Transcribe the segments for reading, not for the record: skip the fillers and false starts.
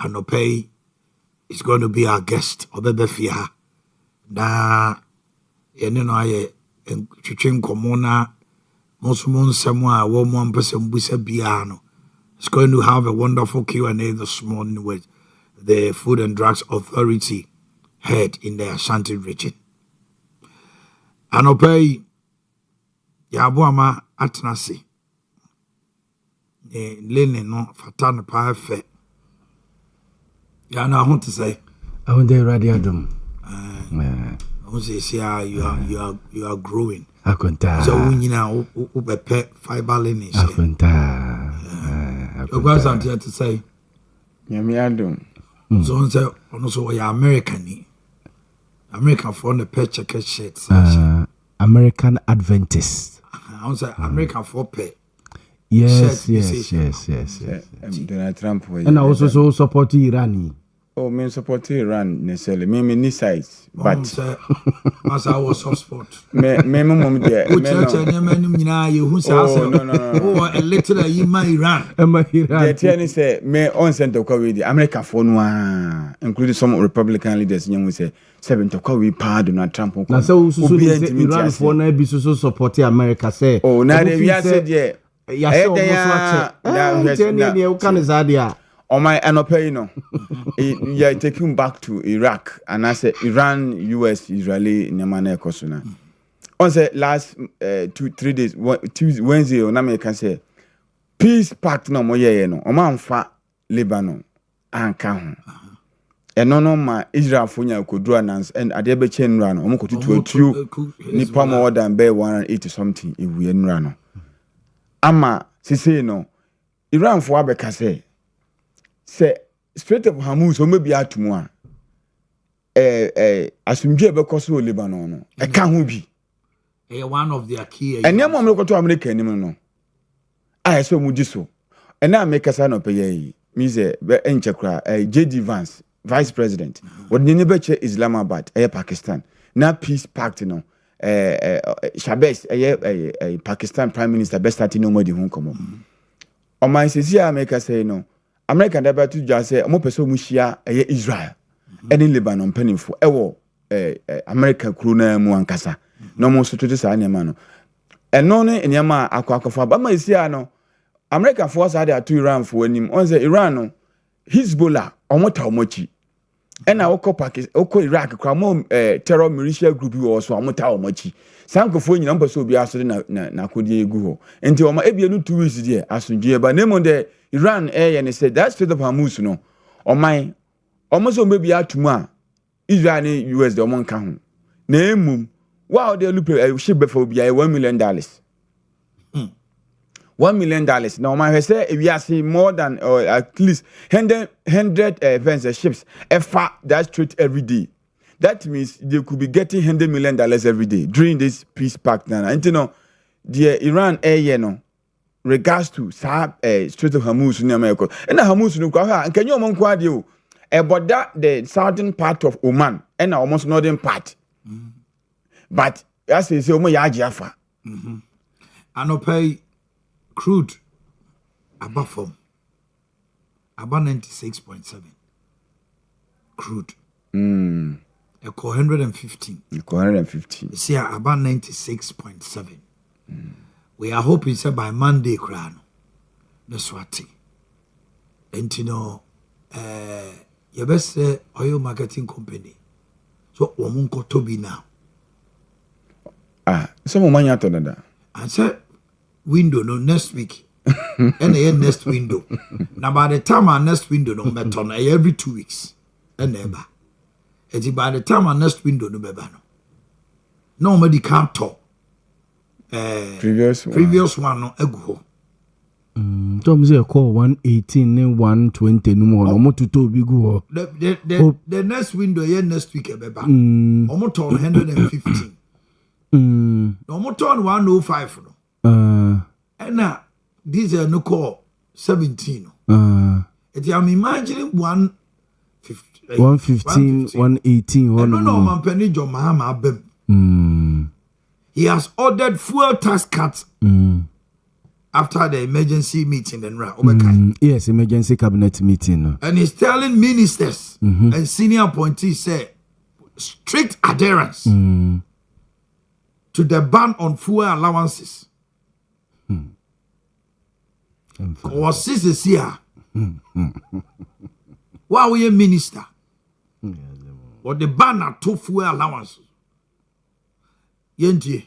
Anope is going to be our guest. Obebefia. Na yene no aye twetwe nkomona Mosumon Samoa woman person busa biano. It's going to have a wonderful Q&A this morning with the Food and Drugs Authority head in the Ashanti region. Anope Yabuama Atnasi. Lene no Fatana Pafe. Yeah, I want to say. I want the radiadum. I say you are growing. Akonta. So we now ubepe fiber lineage. Akonta. What's I'm here to say? Yamiadum. So on say also we are American. American for the pay check shirts. American Adventist. I want say American for pay. Yes. Donald Trump. And I also so support Iran. Oh, me support Iran necessarily. Me ni size, but as I was soft spot. Me mum there. Oh, a little you my Iran. The Tiani say me on center with the America for no, including some Republican leaders. You say 7 to call we pardon Donald Trump. Now so Iran for na be so support America say. Oh, now they said yeah. On my anopay, yeah, take him back to Iraq, and I said Iran, US, Israeli, Nemane Kosuna. On the last 2-3 days, Tuesday, Wednesday, on American say peace pact no more, no, Oman fa Lebanon, and Kahun. And no, my Israel Funya could draw an and Adebe chain run, Omoko to Nipa more than bear 180 something if we run. Ama, say no, Iran for Abeka say straight up Hamus or maybe at more. Asumje bekoso Lebanon no. E kan ho bi. One of their key. And your mom look to America anymore no. I so mujiso. And now make us no pay. Me say enchekra JD Vance, Vice President. What never che Islamabad, Pakistan. Now peace pact no. Shabes Pakistan Prime Minister best starting no more the home come. On my sincere make us say no. America never to just say mo person mu hia Israel any Lebanon penifo ewo America crew na mu ankasa no mo so to say nyama no eno ne nyama akwakofa ba ma isia no America force had to Iran for anim on say Iran no Hezbollah omota omochi ena okọ Iraq kra mo terror militia group bi wo so omota omochi sankofo nyina mpa so obi aso na kodie egu ho enti o ma ebie no 2 weeks die asundue ba nemo de Iran and said that state of Hamus no or my almost maybe atumu a Israel and US the omon ka ho na emum wow they look ship before be $1 million. $1 million now my say if you see more than or at least 100 ships far that street every day. That means they could be getting $100 million every day during this peace pact now. And you know the Iran no regards to Strait of Hamus in America. And Hamus no kwa and can you among kwa dio about that the southern part of Oman and almost northern part. But as they say omo ya afa. Anope crude above from about 96.7 crude. Echo 115. Echo 115. See about 96.7. We are hoping say by Monday crown no swati. And you know your best oil marketing company. So womunko to be now. Some money out on that. I said window no next week. And next window. Now by the time our next window no better every 2 weeks. And never. And by the time our next window no better no. Nobody can't talk. Previous one no ego. Tom say call 118 and 120 no more. No to to big go. The next window here next week beba. Omo turn 115. No more turn 105 no. And now this no call 17. I'm imagining 115, 118. No, man, penny John Mahama Bem. He has ordered fuel tax cuts after the emergency meeting, yes, emergency cabinet meeting. No? And he's telling ministers and senior appointees say strict adherence to the ban on fuel allowances. Or sister here. Why we a minister? Or the ban at two fuel allowances. Yenti.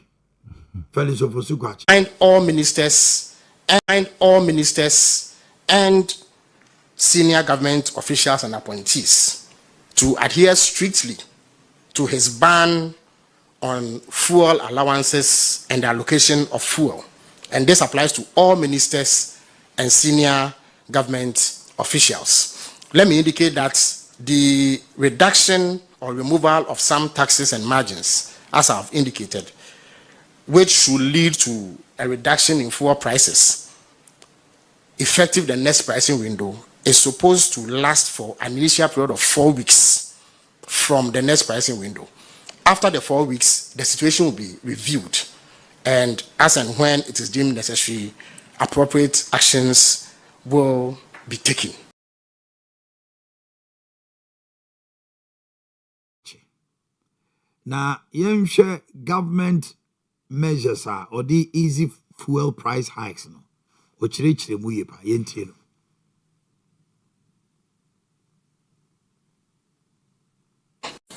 Felix of Osukwachi. And all ministers and senior government officials and appointees to adhere strictly to his ban on fuel allowances and the allocation of fuel. And this applies to all ministers and senior government officials. Let me indicate that the reduction or removal of some taxes and margins, as I've indicated, which should lead to a reduction in fuel prices, effective the next pricing window, is supposed to last for an initial period of 4 weeks from the next pricing window. After the 4 weeks, the situation will be reviewed, and as and when it is deemed necessary, appropriate actions will be taken. Now, share government measures are or the easy fuel price hikes no which reach the muyepa yentino.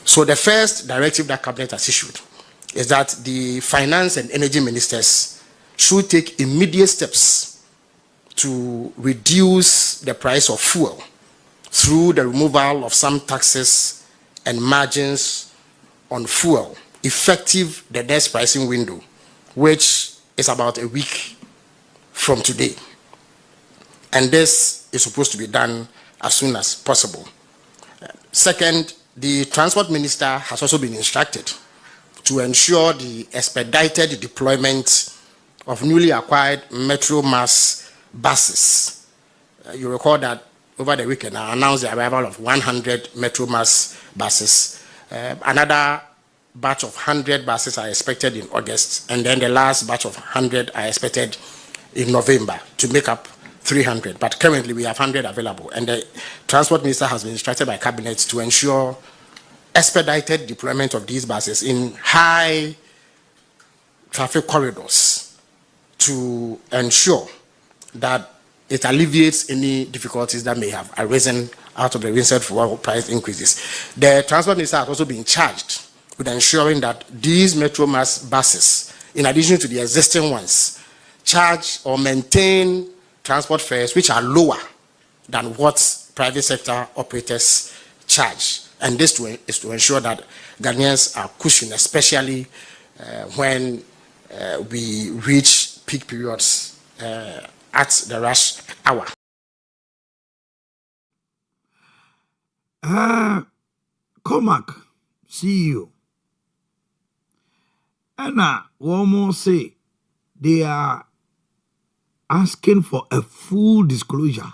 So the first directive that cabinet has issued is that the finance and energy ministers should take immediate steps to reduce the price of fuel through the removal of some taxes and margins on fuel, effective the next pricing window, which is about a week from today. And this is supposed to be done as soon as possible. Second, the transport minister has also been instructed to ensure the expedited deployment of newly acquired Metro Mass buses. You recall that over the weekend I announced the arrival of 100 Metro Mass buses. Another batch of 100 buses are expected in August, and then the last batch of 100 are expected in November to make up 300. But currently we have 100 available, and the transport minister has been instructed by cabinet to ensure expedited deployment of these buses in high traffic corridors to ensure that it alleviates any difficulties that may have arisen out of the recent fuel price increases. The transport minister has also been charged with ensuring that these Metro Mass buses, in addition to the existing ones, charge or maintain transport fares which are lower than what private sector operators charge. And this is to ensure that Ghanaians are cushioned, especially when we reach peak periods at the rush hour. Comac, CEO. And one more say they are asking for a full disclosure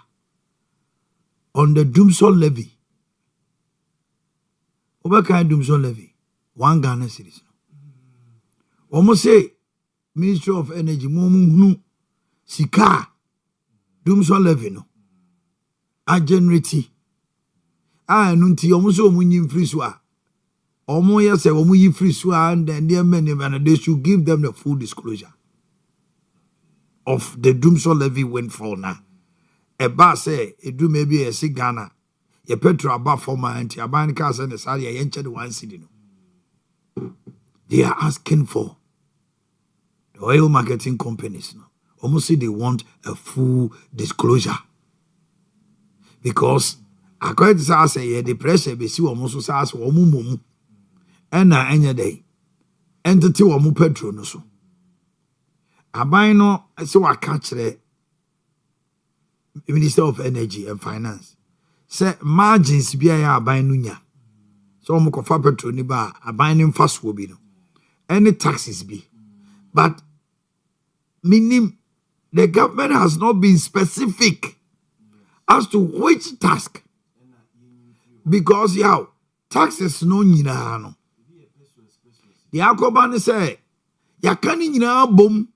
on the Dumsor levy. What kind of Dumsor levy? 1 Ghana cedis. Almost say Ministry of Energy, Momu Sika Dumsor levy no. A generate. Nunti almost so munim free swa. Almost say omu free swa and then their men and they should give them the full disclosure of the Dumsor levy windfall now. A bar say it do maybe a Ghana. Ye petrol above for my anti aban cars and the sally yented 1 cedi. They are asking for the oil marketing companies no. Almost say they want a full disclosure. Because according to say the pressure be see almost so as mumu and na enya day entity omu petrol no so. Aban no say wa catch the Minister of Energy and Finance. Say margins be a aban no nya. So omu kofa petrol ni ba aban ni fast wo bi no. Any taxes be. But meaning the government has not been specific as to which task. Because yaw taxes no nyina no. The akoba ni say yakani nyina bom.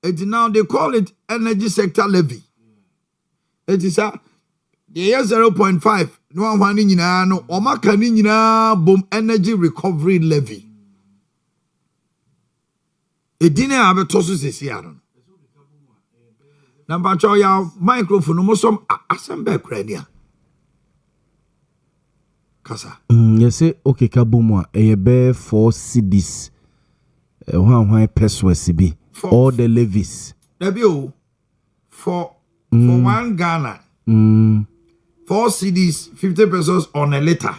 now they call it energy sector levy. It is a the year 0.5. No one in no Omakani boom energy recovery levy. It didn't have a toss this year. Number 2, your microphone almost some assemble crania. Kasa. Yes, okay, Kabumwa, a bear 4 CDs. 1 pesos be all the levies. For 1 Ghana, 4 CDs, 50 pesos on a letter.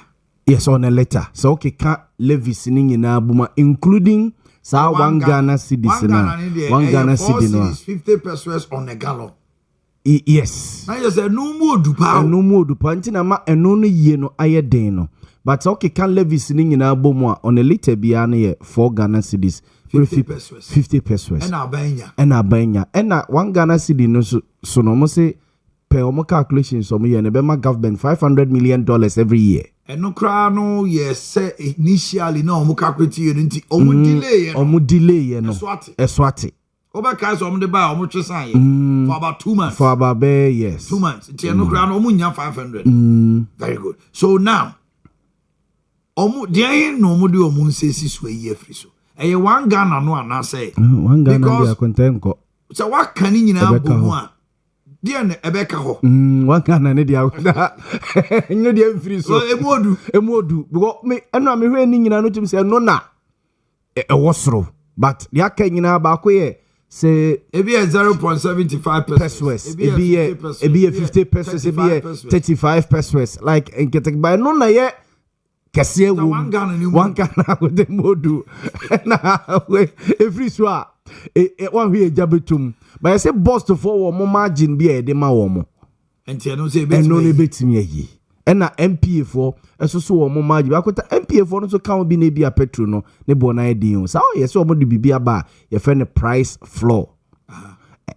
Yes, on a letter. So okay, ka levies in Abuma, including 1 Ghana CDs. 1 Ghana CD no. 50 pesos on a gallon. Yes. Now you say no more dupa. No more dupa. Ntina ma eno no ye no aye den no. But okay, can levies in Abuma on a letter be 4 Ghana CDs. 50 pesos. 50 pesos. And abenya. And 1 Ghana CD no so no mo say per omo calculations so mo ye na government $500 million every year. And no cry no yes initially no omo calculate you nti omo delay no. Eswati. Oba kai so omo de buy omo twesan ye for about 2 months. For about yes. 2 months. Nti no cry no omo nya 500. Very good. So now omo dey no omo de omo nsesi so ye free so. 1 Ghana no ana say 1 Ghana be akontenko. So what can you now boom one? Dear Ebeka ho. 1 Ghana ne dia. Nyo dia free so. Emodu because me eno me hwe ni nyina no tim say no na e wosoro but dia ka nyina ba ko ye say e be 0.75 pesos. E be 50 pesos, e be 35 pesos like enketek by no na ye kese wo 1 Ghana with the modu na we every so one we jabetum but I say boss to for mo margin be e de ma wo mo enti no say betimi ayi na MPA for eso so wo mo margin akota MPA for no so kan bi na bi a petrol no ne bo na e din so yes so mo de bibia ba ye fe ne price floor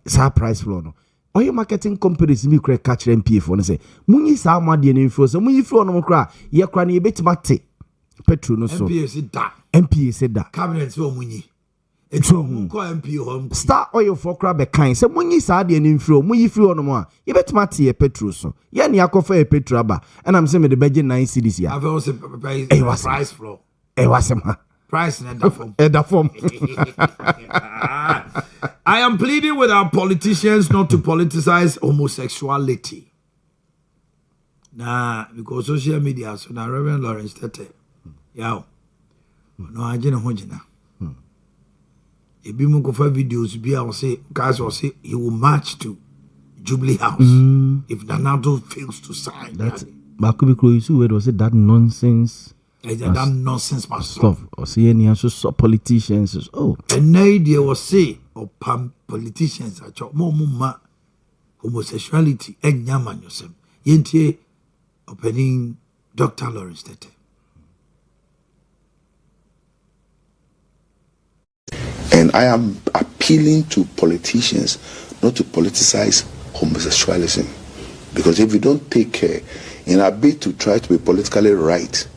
sa price floor no oye marketing companies mi kra catch MPA for no say munyi sa amade ne mfo so munyi fro no kra ye kra na ye betimate petrol no so MPA said that cabinet so munyi Star oil for crab a kind. So when you saw the inflow, when you feel no more, you bet Matty a petrol so. Yan Yakofa a petraba, and I'm saying the budget 9 cities here. I've also paid price floor. It was a price in the form. I am pleading with our politicians not to politicize homosexuality. Nah, because social media, so now Reverend Lawrence Tete. Yow. No, I didn't hold you now. If you go for videos, be I say, guys will say he will march to Jubilee House if Nanato fails to sign. That's Bakubi Kroisu, where was it that nonsense? That nonsense stuff. Or say any so politicians. Oh, and now they will say, or politicians are more homosexuality and yaman yourself. Yentie opening Dr. Lawrence Tete. And I am appealing to politicians not to politicize homosexualism. Because if we don't take care, in our bid to try to be politically right,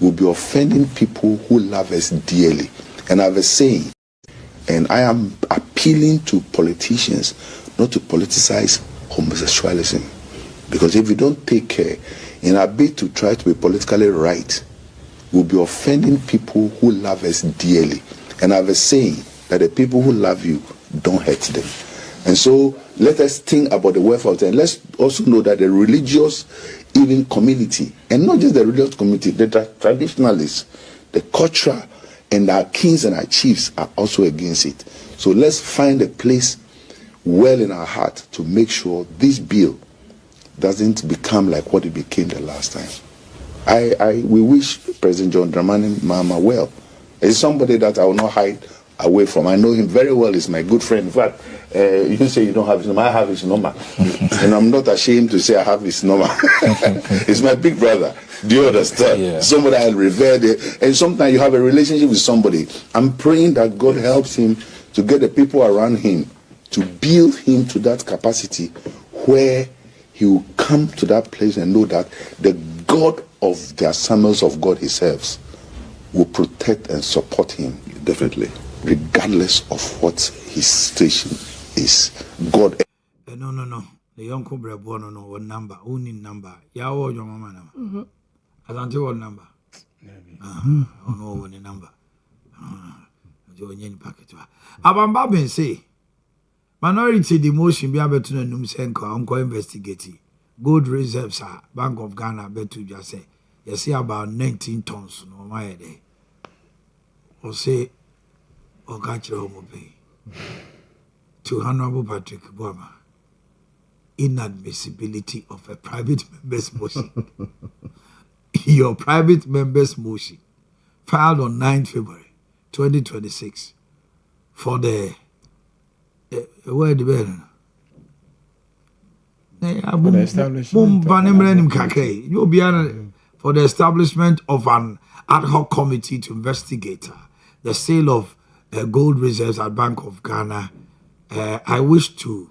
we'll be offending people who love us dearly. And I have a saying, and I am appealing to politicians not to politicize homosexualism. Because if we don't take care, in our bid to try to be politically right, we'll be offending people who love us dearly. And I have a saying that the people who love you, don't hurt them. And so let us think about the welfare of them. Let's also know that the religious even community, and not just the religious community, the traditionalists, the culture, and our kings and our chiefs are also against it. So let's find a place well in our heart to make sure this bill doesn't become like what it became the last time. We wish President John Dramani Mahama well. He's somebody that I will not hide away from. I know him very well. He's my good friend. In fact, you say you don't have his number. I have his number. And I'm not ashamed to say I have his number. He's my big brother. Do you understand? Yeah. Somebody I revere. And sometimes you have a relationship with somebody. I'm praying that God helps him to get the people around him to build him to that capacity where he will come to that place and know that the God of the assemblies of God he serves will protect and support him. Definitely. regardless of what his situation is. God. No. The young cobra born on one number, only number. Yaw your mama. I don't know what number. I know what number. Join packet. Abamba say minority the motion be able to know Numsenko investigating. Gold reserves are Bank of Ghana bet to just say you see about 19 tons no my day. Or say or catch your home pay. To Honorable Patrick Boama. Inadmissibility of a private member's motion. Your private member's motion filed on 9 February 2026 for the where the bell. For the establishment of an ad hoc committee to investigate the sale of gold reserves at Bank of Ghana. I wish to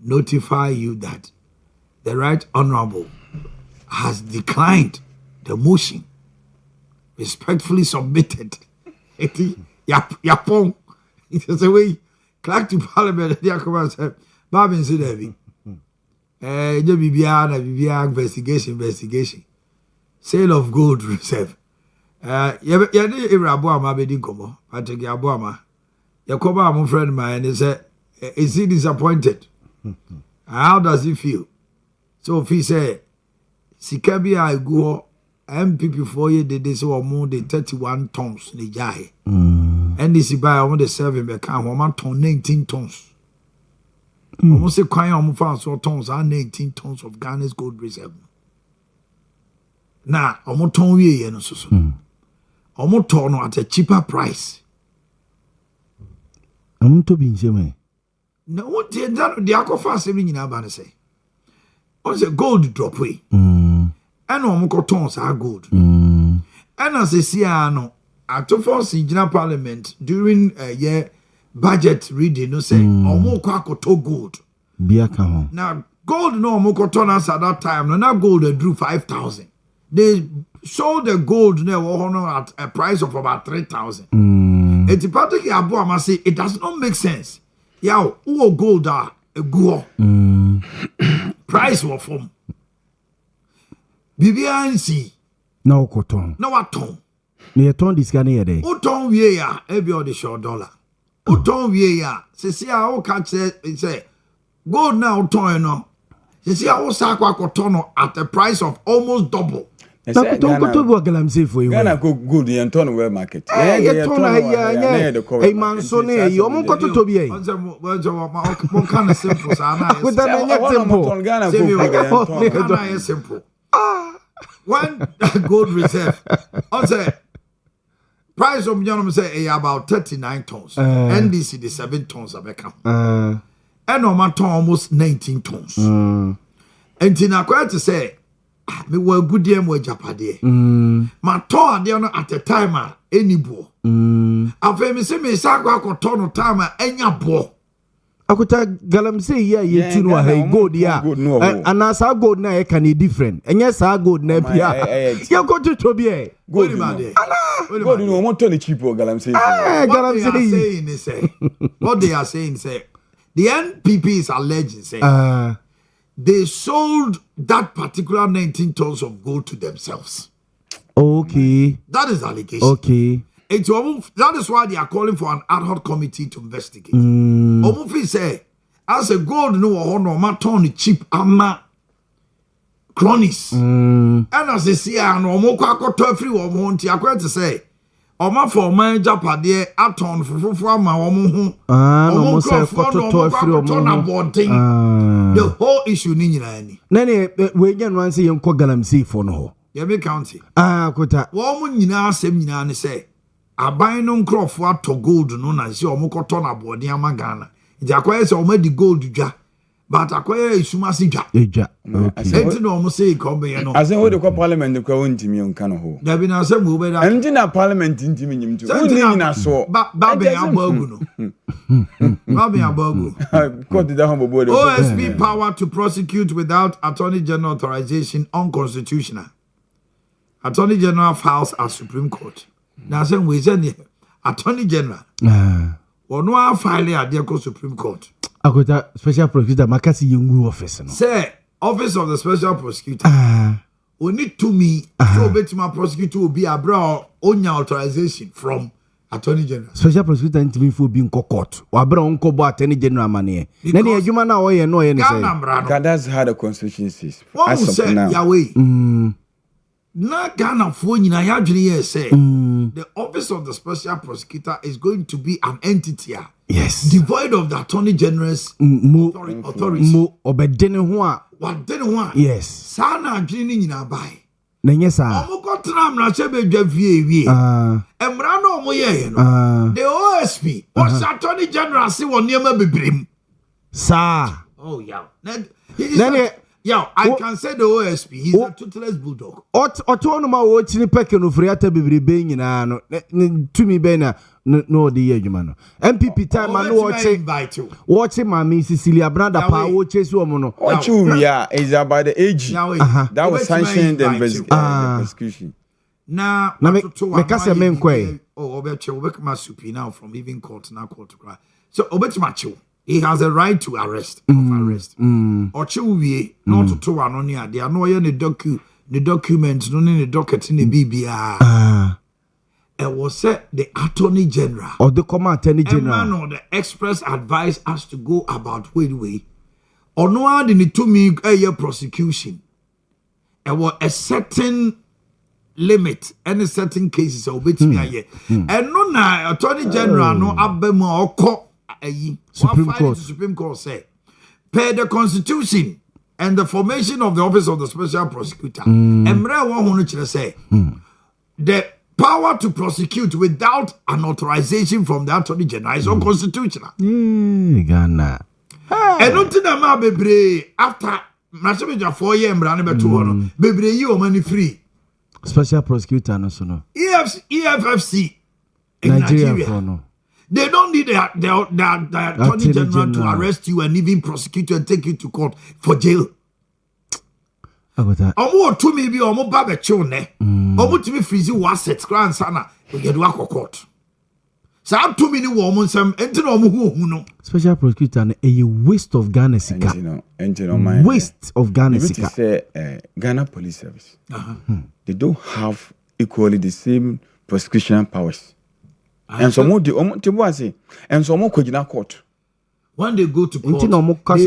notify you that the Right Honorable has declined the motion respectfully submitted. Yapon. It is a way. Clerk to Parliament, the Aquaman said, Babin Sidevi. Investigation. Sale of gold reserve. Abuama Bedin Komo, Patrick Abuama. Yakoba, my friend, and he said, is he disappointed? How does he feel? So if he say, Sikabi I go MPP 4 years they say more than 31 tons they jai. NDC buy on the 7 be can 1 ton 19 tons. Almost say kwai on found so tons and 18 tons of Ghana's gold reserve. Now, omo ton we no so. Omo ton at a cheaper price. To be in no, what the Akofa saving in Abana say? What's a gold drop way? And no tons are gold. And as a Siano, at to force in General Parliament during a year budget reading, no say, or more to gold. Now, gold no more toners at that time, no, now gold they drew 5,000. They sold the gold now at a price of about 3,000. And the particular Abuama say it does not make sense. Yeah, who gold a go price was from BBNC. No cotton. No what ton. Near ton this Ghana day. Who ton we ya every other short dollar. Who ton we ya? See how catch say gold now ton no. See how sakwa cotton at a price of almost double. Ghana go good in ton well market. Hey man so ne you mo koto to be What kind of simple simple. When gold reserve, I say price of John say about 39 tons. NDC the 7 tons of account. And on my ton almost 19 tons. And Tina quite to say me were good dear more Japade. My ton at the timer any bo. I feel me say me sakwa ton of timer any bo. Akuta galamsey ya yetu no ha gold ya and as our gold na e can different and yes our gold na bia you go to be e gold no mo to cheap galamsey what they are saying say the NPP is alleging say they sold that particular 19 tons of gold to themselves. Okay, that is allegation. Okay. That is why they are calling for an ad hoc committee to investigate. Omufi say, as a gold no ma turn cheap ama cronies. And as a see no mo kwakoto free wo mo nti akwa to say, oma for man japade aton fufufu ama wo mo hu. No mo say kwakoto free wo mo. The whole issue ni nyina ni. Na ne we nya no anse yen ko galamsey for no. Ye be county. Kota. Wo mo nyina asem nyina ne say aban no nkrofo ato gold no na se omokoto na bode amagana ije akoye se omadi gold dwa but akoye isuma se dwa eja enti no omo se ikombe ye no asen wo de ko parliament ko wontimi onka no ho da bi na se mu be da enti na parliament ntimi nyim tu woni nyina so ba be abagu no ba be abagu court da ho bobo de OSP power to prosecute without attorney general authorization unconstitutional. Attorney general files at Supreme Court. Now, some we send Attorney General. Or no, I file a dear Supreme Court. I got a special prosecutor, Makasi Yungu office. Say, Office of the Special Prosecutor. We need to me, so bet my prosecutor will be a brow on your authorization from Attorney General. Special prosecutor into me for being court. Or brown cobo Attorney General money. Then you man away no any say. That's how the constitution says. One say Yahweh. Na Ghana for you na say the Office of the Special Prosecutor is going to be an entity. Yes. Devoid of the Attorney General's authority. Mo obedene ho a. What didn't want? Yes. Sana adwene nyina bai. Na nyesa. Omo kotra mra chebe dwa vie. Emra no omo ye no. The OSP, what's Attorney General say won niam bebrem. Sa. Oh yeah. Yeah, I can say the OSP. He's a toothless bulldog. Autonoma wo chini peke no friata bebrebe nyina no. Tumi be na no de ye adwuma no. MPP time man watch Mami Cecilia Branda pa wo chesi omo no. Owia is about the age. That was sanctioned the prosecution. Now, me kase men kwe. Oh, obet ma supi now from even court now court to cry. So obet ma chill. He has a right to arrest. Or Owie, not to anonia. They are no the documents, no in the docket in the BBR. It was said the Attorney General or the Command Attorney General or the express advice has to go about way. Or no one in the 2 year prosecution. There was a certain limit, any certain cases of which me aye. And no na Attorney General no abema or court. Supreme Court say, per the Constitution and the formation of the Office of the Special Prosecutor, the power to prosecute without an authorization from the Attorney General is unconstitutional. Ghana. And until the bebre after National 4 years, bebre you money free. Special Prosecutor no so no. EFFC in Nigeria. They don't need the Attorney General to arrest you and even prosecute you and take you to court for jail. Omo to me be omo babe chone. Omo to me freeze you assets grand sana. We get work court. So up to me ni woman some enti no omo hu no. Special prosecutor a waste of Ghana sika. Waste of Ghana sika. Say Ghana Police Service. They don't have equally the same prosecution powers. And some more and some more court. When they go to court, they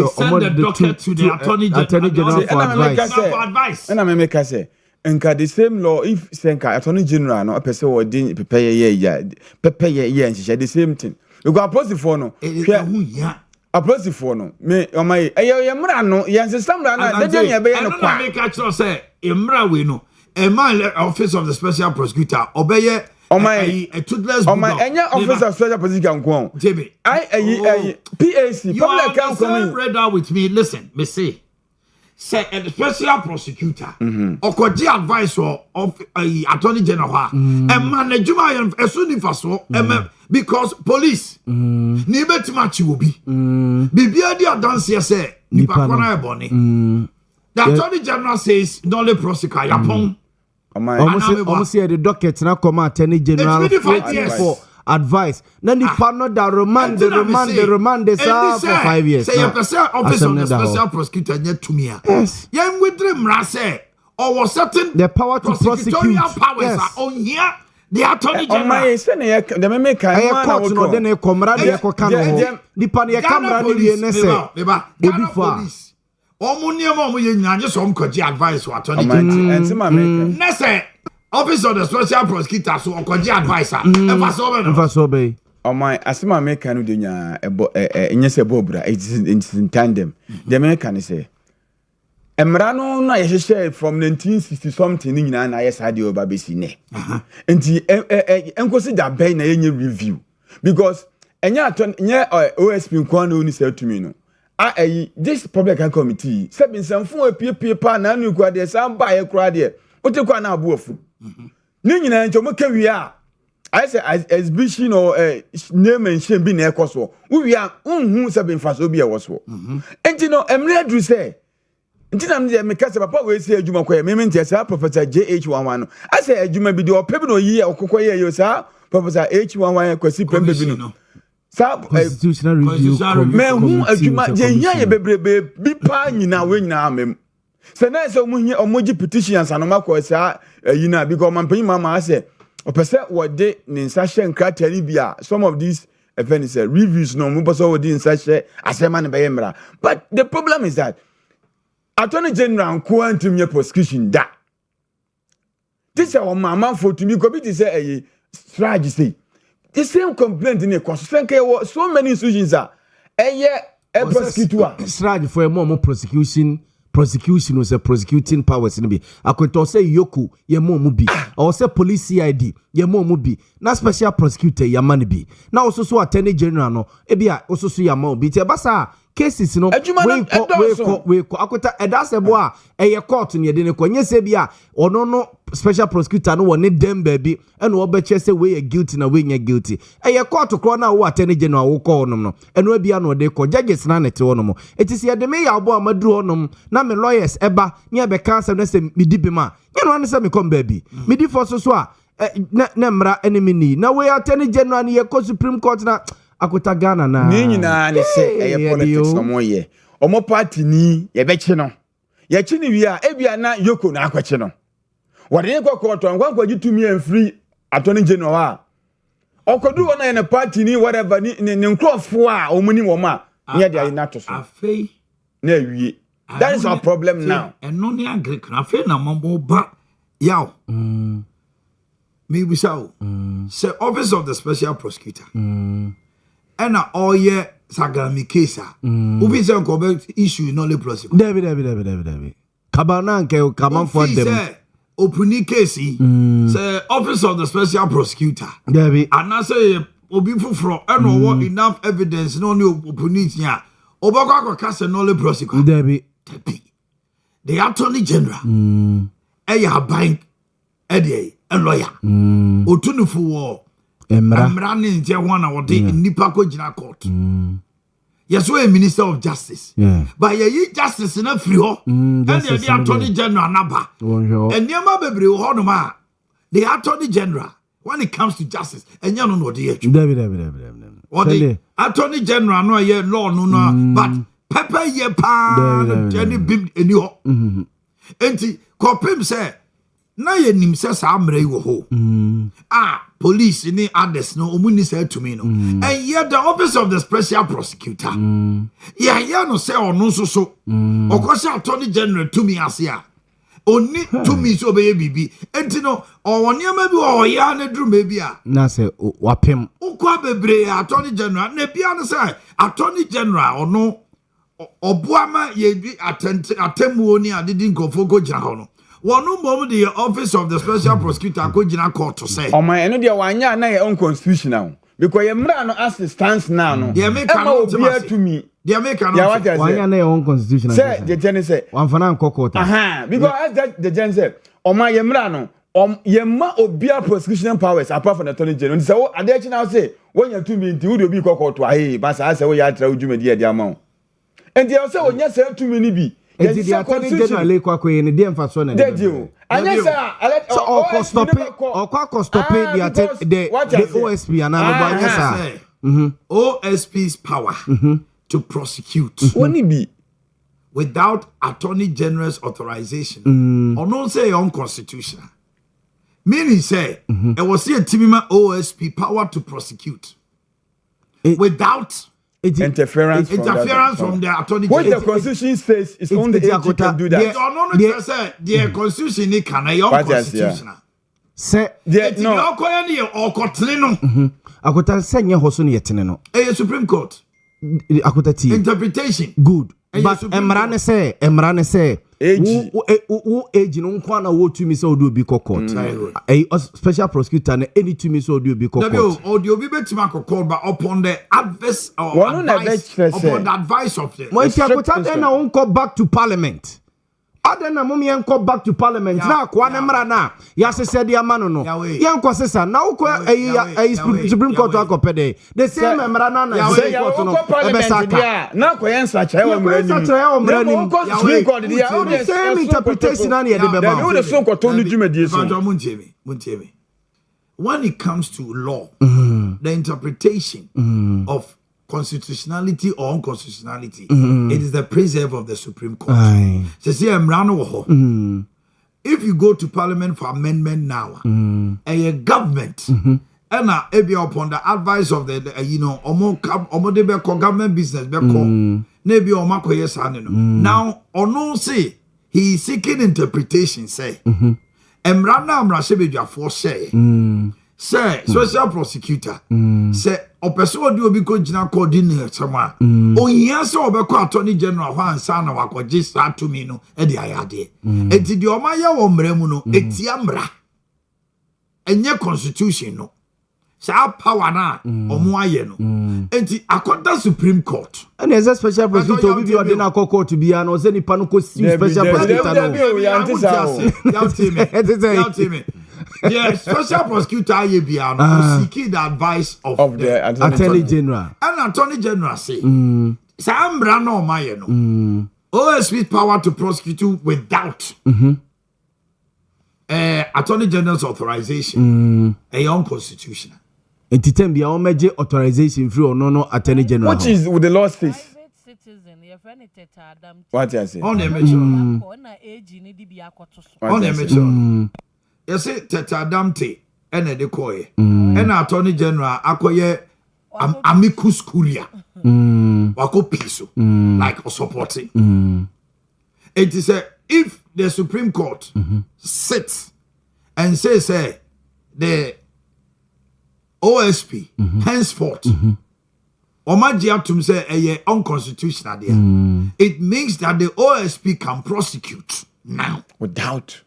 send the docket to the Attorney General for advice. And I make say, and the same law if Senka Attorney General no person or didn't prepare and she said the same thing. You go approach the phone. Approach the phone. Me on my no yes some rana they dey be no kwa. Make actually say emra we no. A man Office of the Special Prosecutor obey a toothless any Office of Special Prosecutor go. JB. PAC. You are read out with me. Listen, me say a special prosecutor or could advice of Attorney General and management as soon as because police ni bet match will be bibia dia dance here say ni pakwana ebony. The Attorney General says no le prosecutor yapon. Almost say the docket now come Attorney General for advice. Then the partner that remand they serve for 5 years. Say your Office of the Special Prosecutor net to me. Yes. Young with them say or was certain the power to prosecute powers are on here. The Attorney General. The make court no then e komra de ko kan ho. Di pa ne camera ni wie ne say. Ghana police. Omo ye nyanye so omkwaji advice for Attorney General. And some American. Ne say Office of the Special Prosecutor so okwaji advisor. Efa so be. My asema American no de nya enye se bobra it's in tandem. The American say Emra no na ye share from 1960 something ni nyina na yes ade oba besi ne. Enti enkosi da ben na yenye review because enya OSP nkwan no ni say to me no. This public committee seven some phone pa na nu kwa de some buy kura de otekwa na abuofu ni nyina ncho mo kawia I say exhibition or name and shame bi na ekoso we are unhu seven faso bi e woso enti no emre dru say enti na me kase papa we say adwuma kwa me ntia say Professor JH11 no I say adwuma bi de opebi no yi okokoye yo sa Professor H11 kwasi pembe bi no sa constitutional review me hu adwuma je hia ye bebrebe bi pa nyina we nyina amem se na se omoji petitions anoma ko sa yina because man panyi mama say opese wode ne nsa hye nkrata ni bia some of these events reviews no mo person wode nsa hye asema ne be mra but the problem is that Attorney General quantum your prosecution da this is mama for to me committee say strategy say the same complaint in a constitution so many institutions are a prosecutor strategy for a more prosecution was a prosecuting powers in be akwento say yoku ye mo mu bi or say police CID ye mo mu bi na special prosecutor ya man bi na also so attorney general no e bia also so ya ma bi te basa cases no we akwenta edasebo a eye court ne de ne konye se bia ono no special prosecutor no woni dem baby e no obeche say we guilty na we nya guilty eye court kro na wo attorney general wo call no eno bia no de ko judges na nete wo no etisi de me ya abo amaduru no na me lawyers eba nya be cancel na se me di bima nya no na se me come baby me di for so a na mra enemy ni na we attorney general ni ye ko supreme court na akota Ghana na ni nyina ne se eye politics no mo ye omo party ni ye be chi no ye chi ni wi a ebia na yoko na akwachi no wode ne kokoto nkwa gitumi enfree attorney general a okodu wona ye na party ni whatever ni nkrofo a omuni wo ma ye dia na to so afei na wi that is our problem now eno ni agree afei na mambo ba yaw me bisao say office of the special prosecutor and all year sagami case ubi say ko be issue no le prosecutor David kabana nke come for them opening case say office of the special prosecutor David and I say obi fufro and what enough evidence no opening here obakwa case no le prosecutor David the attorney general ya bank a lawyer otunufu wo emra ne nje ho na wode nipa ko gina court yes we minister of justice but ye justice na free ho and the attorney general naba and niam bebre ho no ma the attorney general when it comes to justice enya no no de achu David what the attorney general no ye law no no but pepper ye pa any bim eni ho enti kopim say na ye nim se sa amre wo ho police ni others no omuni say to me no and yet the office of the special prosecutor ya no say ono so okosi attorney general to me asia oni to me so be bibi enti no owoni ama bi o ya na drum bi a na say wapem ukwa bebre attorney general na bia no say attorney general ono obuama ye bi atemu oni adidi nkofo go jira ho no one mom the office of the special prosecutor go jina court to say my eno dia wanya na ye unconstitutional because ye mra no as it stands now no they make an to me they make an wanya na ye unconstitutional say the gen say one for na court because as that the gen say o my ye mra no ye ma obia prosecution powers apart from the attorney general so ade chi now say when you to me nti wo obi court ahe ba say we ya tra udwumadi e dia ma and they say onya say to me ni bi the attorney general lekwa ne dey emphasis on that deal anya say so or stop the OSP and anya OSP's power to prosecute only be without attorney general's authorization or no say unconstitutional meaning say it was a timima OSP power to prosecute without interference from the attorney general. What the constitution says is only the AG can do that. The constitution is unconstitutional. Say no. Akota senye hoso ne yetene no. Supreme Court. Akota ti. Interpretation. Good. But emrane say wo age no nkwa na wo tumi say odu obi court. Special prosecutor na any tumi say odu obi court. Odu obi betima court but upon the advice upon the advice of the. Mo ti akota den na won back to parliament. Other na mum yanko back to parliament na kwa na mra na ya sese dia manu no yanko sesa na ukwa Supreme Court akopede the same mra na say court no e be saka na kwa yansa cha e mra ni Supreme Court dia the same interpretation na ye de be ba wo de so koto ni dwumadie so muntiemi when it comes to law, the interpretation of constitutionality or unconstitutionality, it is the preserve of the Supreme Court. If you go to Parliament for amendment now, a government, and upon the advice of the government business, now, or no say he is seeking interpretation. Say, say, special prosecutor, say, or person do be going to coordinate someone. Oh, yes, or be attorney general, one son of a just start to me, no, Eddie Ayade. And did your Maya or Mremuno, Etiamra, and your constitution, no. Sa power na omoaye no enti akoda Supreme Court and as a special prosecutor we be ordinary court to be an or say nipa no ko special prosecutor no yes special prosecutor ye bia no seeking the advice of the attorney general and attorney general say sa ambra na omaye no OSP power to prosecute without attorney general's authorization unconstitutional. Entitem bia o meje authorization free or no attorney general. What is with the law space? Citizen, your friend Adam. What you say? On the mention. On the mention. You say Teta Damte and Ade Kyeɛ and attorney general akoye amicus curia. Wako piso like supporting. It is if the Supreme Court sits and says the OSP henceforth Omajiatum say unconstitutional there. It means that the OSP can prosecute now without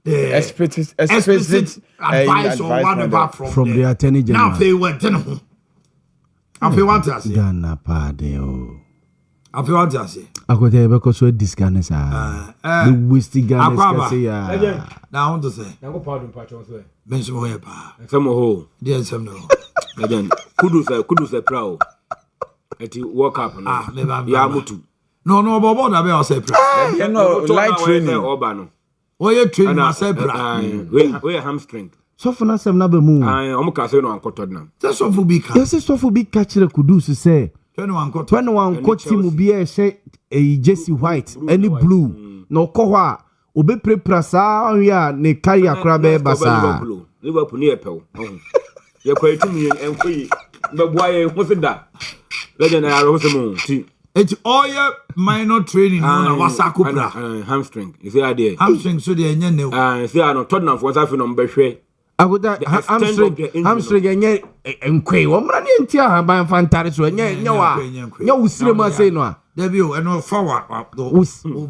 the explicit advice or whatever from the attorney general. Now they went home. I feel what I say. Ghana padeo. I feel what I say. Akote be ko so discount sa. The wasty Ghana say ya. Now I want to say. Na go pardon patron so. Benso ho ya pa. Some ho. Dear some no. Again. Kudu say proud. Eti work up no. Ya mutu. No bobo na be o say proud. You know light training. Oba no. O ye train na say proud. We hamstring. So for na sem na be mu. Omo ka say no ankotod na. That's so for big. Yes, so for big catch the Kudus say. 21 coach team be a say a Jesse White any blue no kohwa obe prepra sa ya ne carry akra be basa Liverpool near pel ye kwatu mi enkoyi be boaye ho se da legend na ro se mu ti it's all your minor training na wasa kopra hamstring you see idea hamstring so dey enya ne see no Tottenham for safi no mbehwe agoda hamstring enye enkwe wo mra ne ntia ha ban fantare so enye wa nya usire ma sei no a Debi o eno fawa o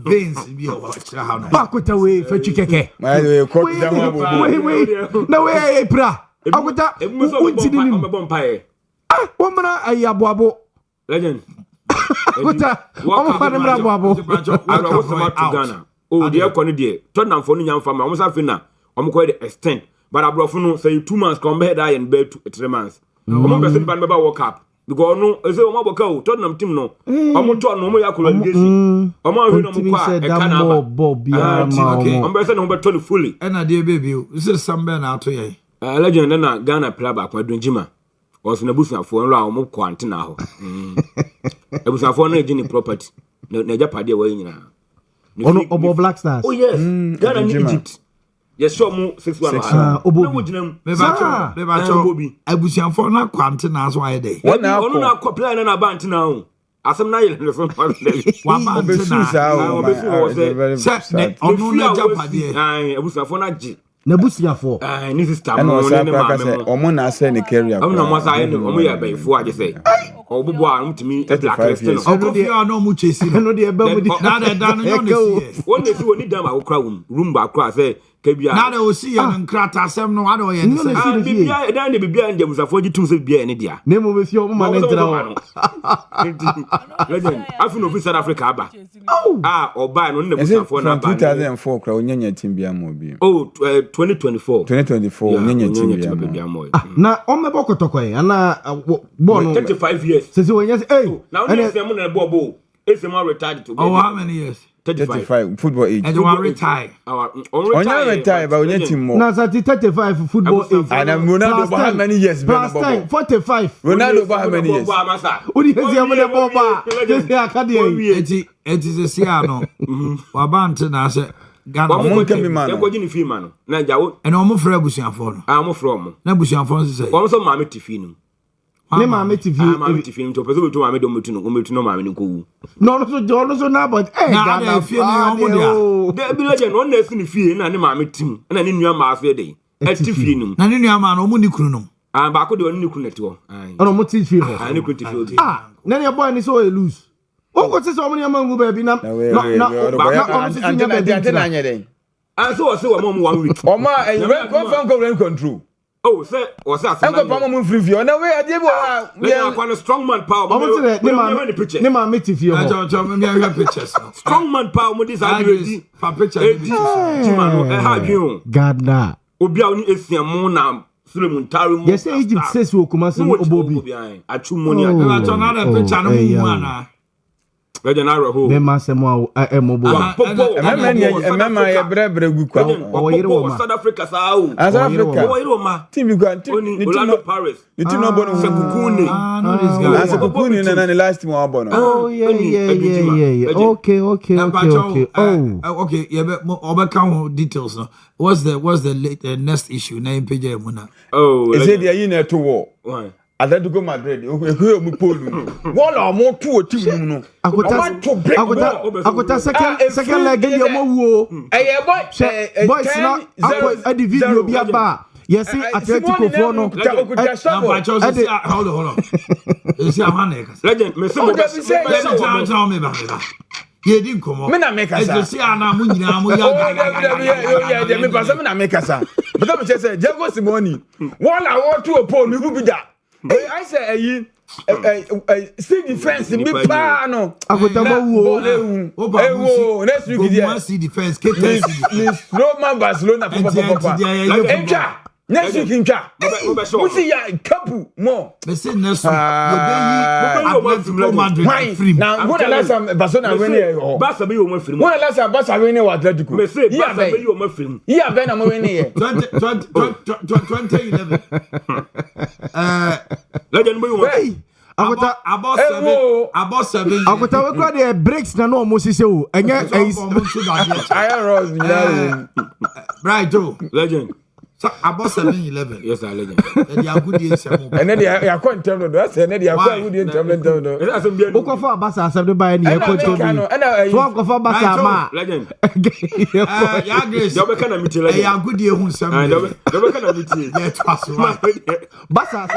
veins bi o chira ha no bakota we fachi keke we ko da mo bo na we pra agoda untini ni wo mra ayaboabo legend agoda wo fa ne mra aboabo agro so ma to Ghana o de ko ne de Tottenham for no nyamfa ma mo safi na o ko de extend but abrofo no say 2 months come be that and be 3 months o person ban be ba World Cup because no e say o ma boka o Tottenham team no o mo to no mo ya qualification o ma hwe no mo kwa e kana ba o be say no be to fully and ade baby o say sambe na ato ye legend na Ghana player ba kwa Donjima o so na busuafo nro a o mo kwa antena ho ebusuafo na ejini property na japade wa nyina ono obo Black Stars oh yes Ghana ni Egypt yes so mu 6-1 obobi me ba cho abusianfo na kwante na so aye dey ono na ko player na ba antena ho asem na yele so wa ba antena se ono na japade abusianfo na ji na busiafo ni sister mo mo ne ma me omo na say ne career omo na mo say ne omo ya ba fu age say obobo a mutimi blacklist no okofi a no mu chesi no de eba mu di na da no yo ne si won dey see woni dan ba ko kra room ba kra say kabia na da o si ye nkrata asem no ado ye ne say bibia dan de bibia nde musafo gi tum say bibia ne dia ne mo be fi o ma ne ntra wo legend afi no fi South Africa aba oba no ne musafo na ba 2004 kra onyanya team bia mo bi 2024 onyanya team bia mo na o me bokotoko ana bo no 35 years say when yes now you say mo na bobo if you retired to how many years 35 football age. And one retire. Only retire, but only team more. Now, 35 football age. And Ronaldo for how many years? Plus 10, 45. Ronaldo for how many years? What do you say about the bomba? Just the academy. It is a Siano. Wabant na se Ghana. One can be man. You go in free man. Na jawo. And almost for Busian phone. I'm from. Na Busian phone say. Also mama tifinu. Ne maame TV. Mama tifinu to person to mama do mutu no mama ni ko. No so na but Ghana fie na omo dia. Be legend one na fi ni fie na ne mama tim. Na ne nua ma afi dey. Tifie num. Na ne nua ma no omo ni kunu num. Ba ko de oni ni kunu neti ho. Ono mo tifie ho. Ni kunu tifie. Na ne boy ni so e lose. Onko se so mo ni amangu ba bi na so mom 1 week. Oma rent control. Oh, say o say asan. Enko pamo mu free view. Na we ade bo ha. We are one strong man power. Ne ma me tifie ho. Me pictures. Strong man power mo this agree. For picture. Ha dwen. Ghana. Obi a oni esiam na Solomon Tari mo. Yes, Egypt says we come as obobi. Achu money. Na turn picture no mu ana. Legend Araho. Me ma semo emobo. Emema ye brebre gu kwa. O yire wo ma. South Africa sa o. South Africa. O yire wo ma. Team gu Orlando Paris. It no bono Sekukune. No this guy. Sekukune na last team wa bono. Oh yeah. Okay. Oh. Okay, yeah, but oba details no. What's the next issue na impege mu na? Oh, is it the yin to war? Why? Atletico Madrid, okay, mu polu. Wala mo tu o team no. Akota second leg dey mo wo. Boys na akwa edi video bi aba. Yes, Atletico for no. Hold on. You see how Legend, me say ye din komo. Me na make asa. E see ana mu nyina mu ya. Yeah, me pass me na make asa. But I say Diego Simoni. Wala wo tu o polu bi da. I say see defense bi pa no. Akota wo. Next week there. See defense KTC. Roma Barcelona papa. Next week in Cha. We see ya couple more. Me say next week. Atletico Madrid free. Now when the last time Barcelona win here. Barca be you free. When the last time Barca win here Atletico. Me say Barca be you free. Yeah, Ben am win here. 2011. Legend be you. About 7. Akota we kwa the breaks na no mo sise o. Enye Iron Rose nyare. Right Joe. Legend. So about 7-11. Yes, I legend. They are good years. And then they are quite terrible. That's and they are quite good in terrible. Oko for Abasa asem de buy ni e ko to bi. So oko for Abasa ma. Legend. Ya Grace. You be kind of meet legend. They are good year hun sem. You be kind of meet. Yeah, twas. Basa